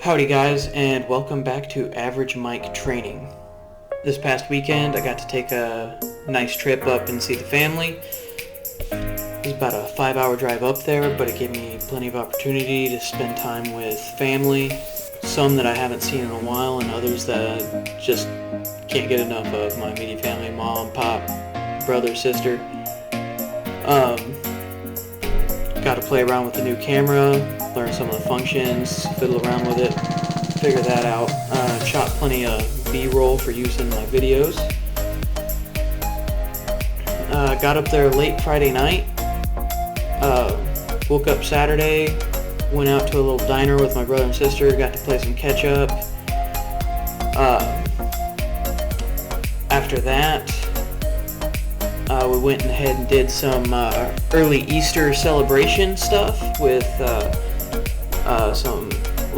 Howdy guys, and welcome back to Average Mike Training. This past weekend I got to take a nice trip up and see the family. It was about a 5-hour drive up there, but it gave me plenty of opportunity to spend time with family, some that I haven't seen in a while and others that I just can't get enough of. My immediate family, mom, pop, brother, sister. Got to play around with the new camera, learn some of the functions, fiddle around with it, figure that out. Shot plenty of B-roll for use in my videos. Got up there late Friday night. Woke up Saturday, went out to a little diner with my brother and sister, got to play some catch-up. After that, we went ahead and did some early Easter celebration stuff with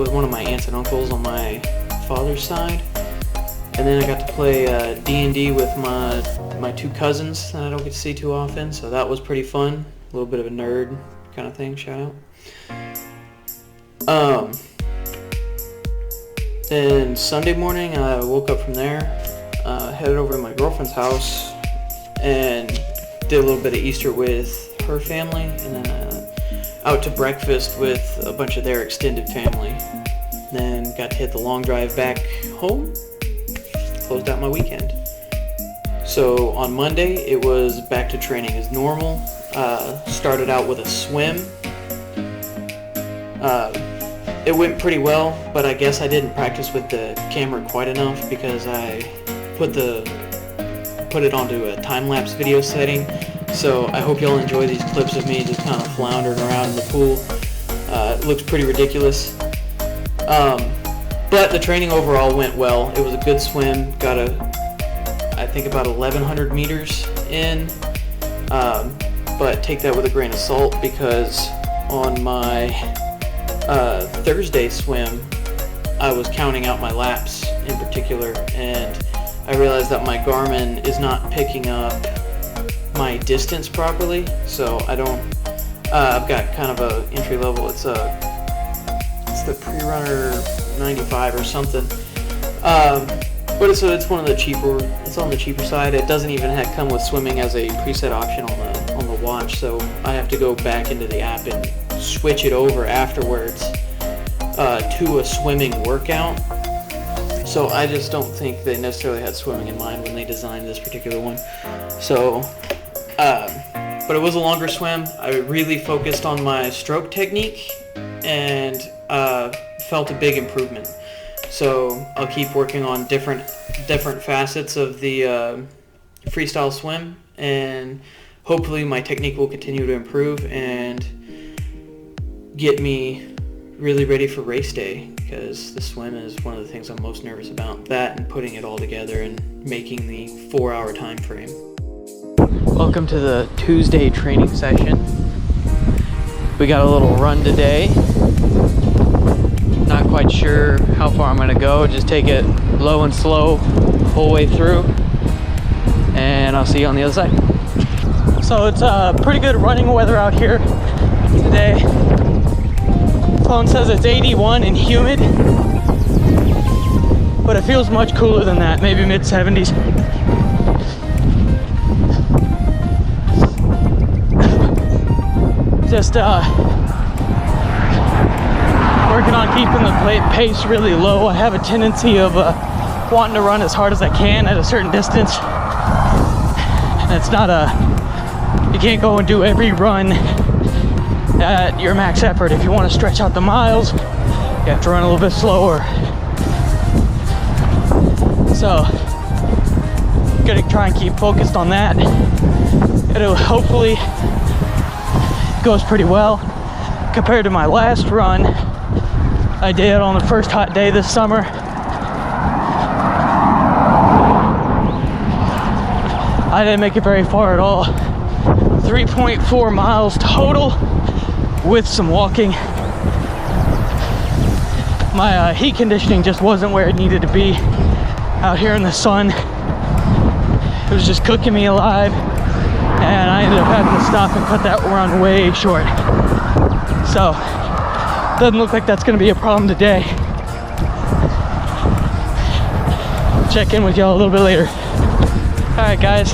one of my aunts and uncles on my father's side, and then I got to play D&D with my two cousins that I don't get to see too often, so that was pretty fun. A little bit of a nerd kind of thing, shout out. Then Sunday morning I woke up from there, headed over to my girlfriend's house and did a little bit of Easter with her family, and then out to breakfast with a bunch of their extended family. Then got to hit the long drive back home, closed out my weekend. So on Monday it was back to training as normal. Started out with a swim. It went pretty well, but I guess I didn't practice with the camera quite enough because I put it onto a time-lapse video setting, so I hope y'all enjoy these clips of me just kind of floundering around in the pool. It looks pretty ridiculous, but the training overall went well. It was a good swim, got I think about 1,100 meters in, but take that with a grain of salt because on my Thursday swim I was counting out my laps in particular, and I realized that my Garmin is not picking up my distance properly, so I don't, I've got kind of a entry level, it's the Pre-Runner 95 or something, but it's one of the cheaper, it's on the cheaper side. It doesn't even come with swimming as a preset option on the watch, so I have to go back into the app and switch it over afterwards to a swimming workout. So I just don't think they necessarily had swimming in mind when they designed this particular one. So, but it was a longer swim. I really focused on my stroke technique and felt a big improvement. So I'll keep working on different facets of the freestyle swim, and hopefully my technique will continue to improve and get me really ready for race day, because the swim is one of the things I'm most nervous about. That and putting it all together and making the 4-hour time frame. Welcome to the Tuesday training session. We got a little run today. Not quite sure how far I'm gonna go. Just take it low and slow the whole way through, and I'll see you on the other side. So it's pretty good running weather out here today. Phone says it's 81 and humid, but it feels much cooler than that, maybe mid-70s. Just working on keeping the pace really low. I have a tendency of wanting to run as hard as I can at a certain distance. And it's not you can't go and do every run at your max effort. If you want to stretch out the miles, you have to run a little bit slower. So, gonna try and keep focused on that. It'll hopefully goes pretty well compared to my last run I did on the first hot day this summer. I didn't make it very far at all. 3.4 miles total with some walking. My heat conditioning just wasn't where it needed to be out here in the sun. It was just cooking me alive, and I ended up having to stop and cut that run way short. So doesn't look like that's going to be a problem today. I'll check in with y'all a little bit later. All right, guys,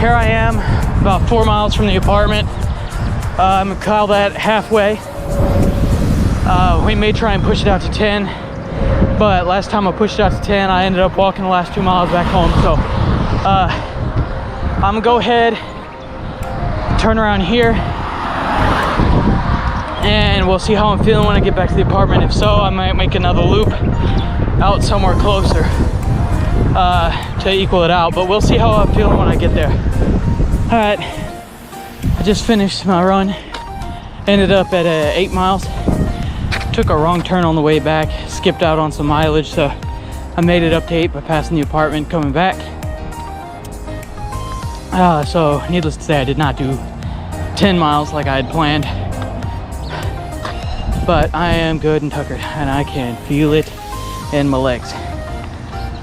here I am, about 4 miles from the apartment. I'm gonna call that halfway. We may try and push it out to 10, but last time I pushed it out to 10, I ended up walking the last 2 miles back home. So I'm gonna go ahead, turn around here, and we'll see how I'm feeling when I get back to the apartment. If so, I might make another loop out somewhere closer to equal it out, but we'll see how I'm feeling when I get there. All right, I just finished my run, ended up at 8 miles. Took a wrong turn on the way back, skipped out on some mileage, so I made it up to 8 by passing the apartment coming back. So needless to say, I did not do 10 miles like I had planned, but I am good and tuckered, and I can feel it in my legs.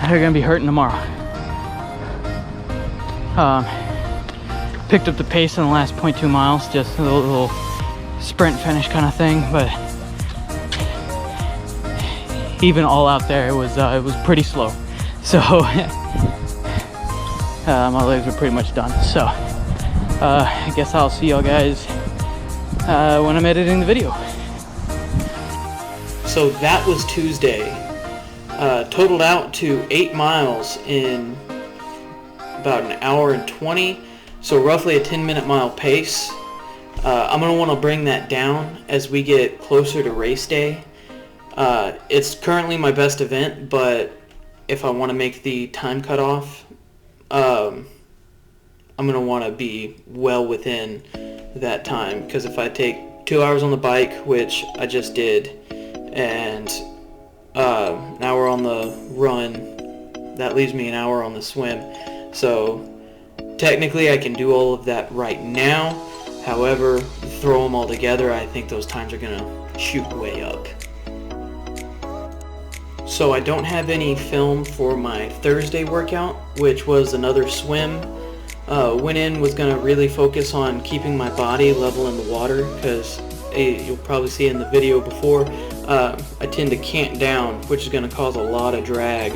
They're gonna be hurting tomorrow. Picked up the pace in the last 0.2 miles, just a little sprint finish kind of thing, but even all out there, it was pretty slow. So my legs were pretty much done. So I guess I'll see y'all guys when I'm editing the video. So that was Tuesday. Totaled out to 8 miles in about an hour and 20. So roughly a 10-minute mile pace. I'm gonna want to bring that down as we get closer to race day. It's currently my best event, but if I want to make the time cutoff, I'm going to want to be well within that time, because if I take 2 hours on the bike, which I just did, and an hour on the run, that leaves me an hour on the swim. So technically I can do all of that right now. However, throw them all together, I think those times are going to shoot way up. So I don't have any film for my Thursday workout, which was another swim. Went in, was going to really focus on keeping my body level in the water, because you'll probably see in the video before, I tend to cant down, which is going to cause a lot of drag.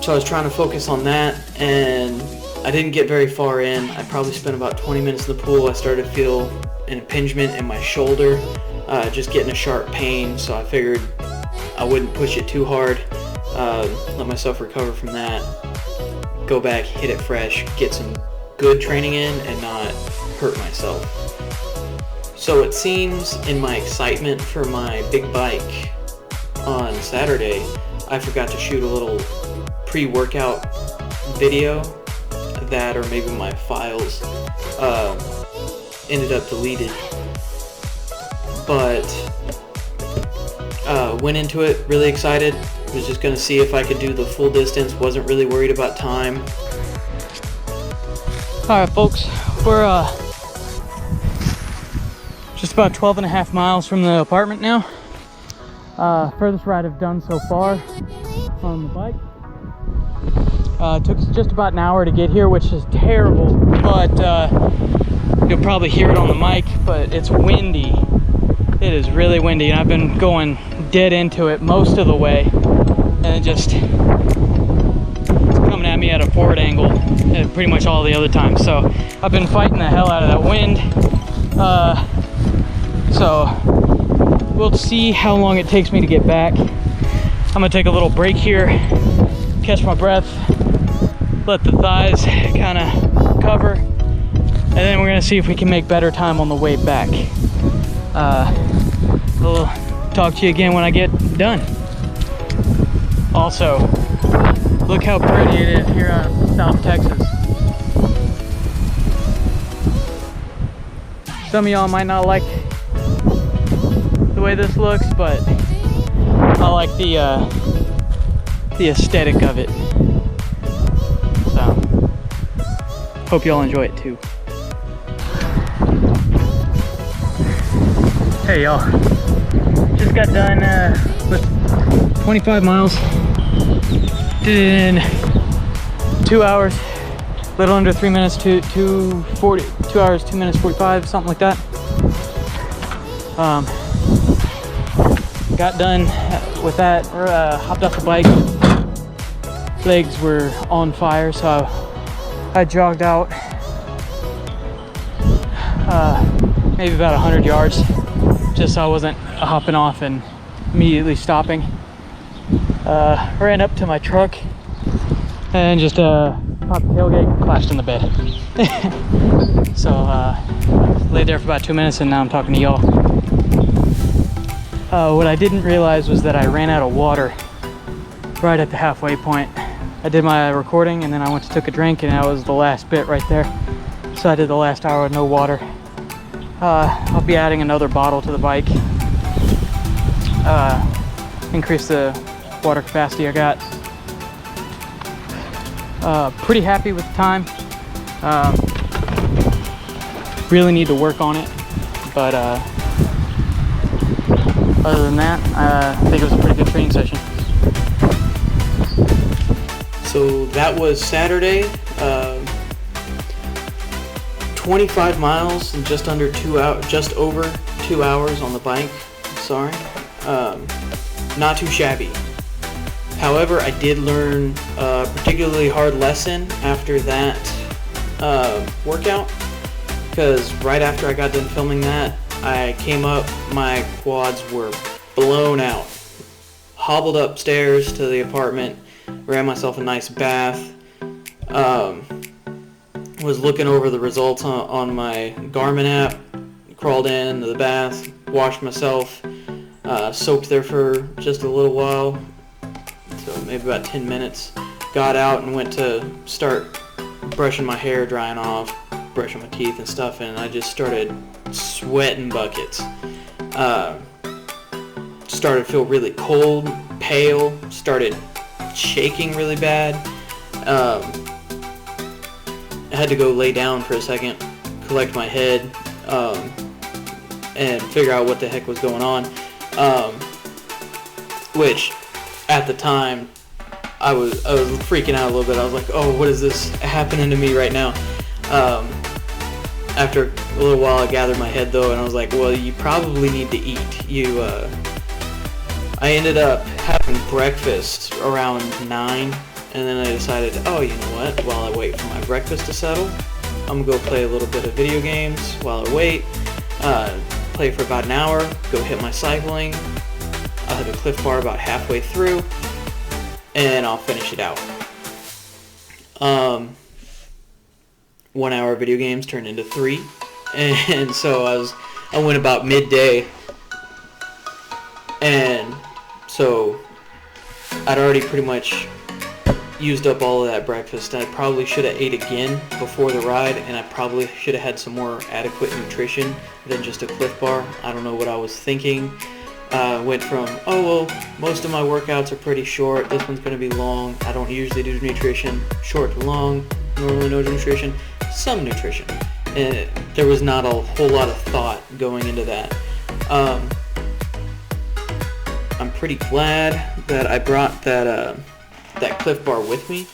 So I was trying to focus on that, and I didn't get very far in. I probably spent about 20 minutes in the pool. I started to feel an impingement in my shoulder. Just getting a sharp pain, so I figured I wouldn't push it too hard, let myself recover from that, go back, hit it fresh, get some good training in, and not hurt myself. So it seems in my excitement for my big bike on Saturday, I forgot to shoot a little pre-workout video. That, or maybe my files ended up deleted. But went into it really excited. Was just going to see if I could do the full distance. Wasn't really worried about time. Alright folks, we're just about 12.5 miles from the apartment now. Furthest ride I've done so far on the bike. Took us just about an hour to get here, which is terrible, but you'll probably hear it on the mic, but it's windy. It is really windy, and I've been going dead into it most of the way, and it's coming at me at a forward angle pretty much all the other time. So I've been fighting the hell out of that wind. So we'll see how long it takes me to get back. I'm gonna take a little break here, catch my breath, let the thighs kind of cover, and then we're gonna see if we can make better time on the way back. I'll talk to you again when I get done. Also, look how pretty it is here in South Texas. Some of y'all might not like the way this looks, but I like the aesthetic of it. So, hope y'all enjoy it too. Hey y'all, just got done with 25 miles, did it in 2 hours, a little under 3 minutes, 2 hours, 2 minutes 45, something like that. got done with that, hopped off the bike. Legs were on fire, so I jogged out maybe about 100 yards, just so I wasn't hopping off and immediately stopping. Ran up to my truck and just popped the tailgate, crashed in the bed. So laid there for about 2 minutes, and now I'm talking to y'all. What I didn't realize was that I ran out of water right at the halfway point. I did my recording and then I went to took a drink, and that was the last bit right there. So I did the last hour with no water. I'll be adding another bottle to the bike. Increase the water capacity I got. Pretty happy with the time. Really need to work on it, but other than that, I think it was a pretty good training session. So that was Saturday. 25 miles in just under 2 hours, just over 2 hours on the bike. Sorry, not too shabby. However, I did learn a particularly hard lesson after that workout, because right after I got done filming that, I came up, my quads were blown out. Hobbled upstairs to the apartment, ran myself a nice bath, was looking over the results on my Garmin app, crawled into the bath, washed myself, soaked there for just a little while, so maybe about 10 minutes, got out and went to start brushing my hair, drying off, brushing my teeth and stuff, and I just started sweating buckets. Started to feel really cold, pale, started shaking really bad. I had to go lay down for a second, collect my head, and figure out what the heck was going on. Which, at the time, I was freaking out a little bit. I was like, oh, what is this happening to me right now? After a little while, I gathered my head though, and I was like, well, you probably need to eat. I ended up having breakfast around 9, and then I decided, oh, you know what, while I wait for my breakfast to settle, I'm gonna go play a little bit of video games while I wait, play for about an hour, go hit my cycling. I'll hit a Cliff Bar about halfway through, and I'll finish it out. 1 hour video games turned into 3, and so I went about midday, and so I'd already pretty much used up all of that breakfast. I probably should have ate again before the ride, and I probably should have had some more adequate nutrition than just a Cliff Bar. I don't know what I was thinking. Went from, oh well, most of my workouts are pretty short, this one's going to be long, I don't usually do nutrition, short to long, normally no nutrition, some nutrition, and there was not a whole lot of thought going into that. I'm pretty glad that I brought that Cliff Bar with me,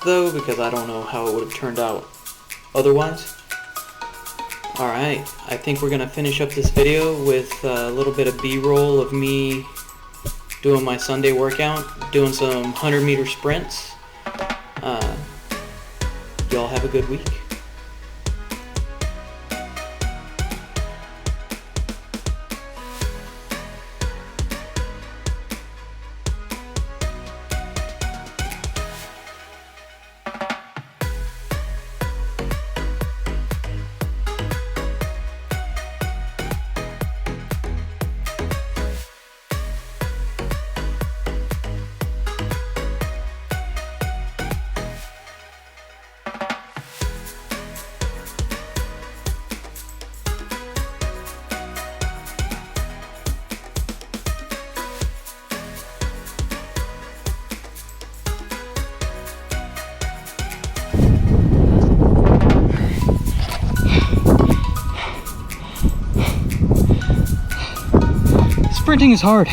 though, because I don't know how it would have turned out otherwise. Alright, I think we're going to finish up this video with a little bit of B-roll of me doing my Sunday workout, doing some 100-meter sprints. Y'all have a good week. Sprinting is hard.